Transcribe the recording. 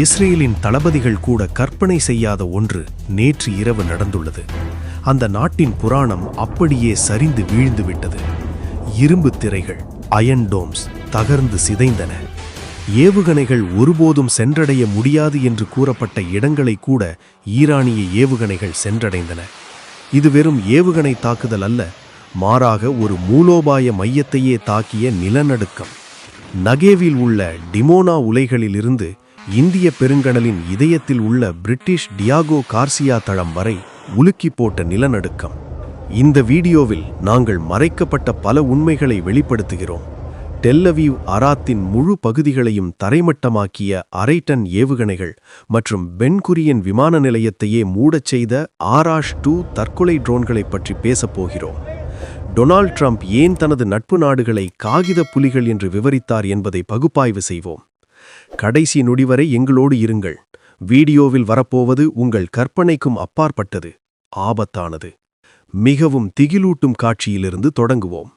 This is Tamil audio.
இஸ்ரேலின் தளபதிகள் கூட கற்பனை செய்யாத ஒன்று நேற்று இரவு நடந்துள்ளது. அந்த நாட்டின் புராணம் அப்படியே சரிந்து வீழ்ந்துவிட்டது. இரும்பு திரைகள், அயன் டோம்ஸ் தகர்ந்து சிதைந்தன. ஏவுகணைகள் ஒருபோதும் சென்றடைய முடியாது என்று கூறப்பட்ட இடங்களை கூட ஈரானிய ஏவுகணைகள் சென்றடைந்தன. இது வெறும் ஏவுகணை தாக்குதல் அல்ல, மாறாக ஒரு மூலோபாய மையத்தையே தாக்கிய நிலநடுக்கம். நகேவில் உள்ள டிமோனா உலைகளிலிருந்து இந்திய பெருங்கடலின் இதயத்தில் உள்ள பிரிட்டிஷ் டியாகோ கார்சியா தளம் வரை உலுக்கி போட்ட நிலநடுக்கம். இந்த வீடியோவில் நாங்கள் மறைக்கப்பட்ட பல உண்மைகளை வெளிப்படுத்துகிறோம். டெல் அவீவ் அராத்தின் முழு பகுதிகளையும் தரைமட்டமாக்கிய அரை டன் ஏவுகணைகள் மற்றும் பென் குரியன் விமான நிலையத்தையே மூடச் செய்த ஆராஷ்-2 தற்கொலை ட்ரோன்களைப் பற்றி பேசப்போகிறோம். டொனால்ட் ட்ரம்ப் ஏன் தனது நட்பு நாடுகளை காகித புலிகள் என்று விவரித்தார் என்பதை பகுப்பாய்வு செய்வோம். கடைசி நொடி வரை எங்களோடு இருங்கள். வீடியோவில் வரப்போவது உங்கள் கற்பனைக்கும் அப்பாற்பட்டது, ஆபத்தானது, மிகவும் திகிலூட்டும் காட்சியிலிருந்து தொடங்குவோம்.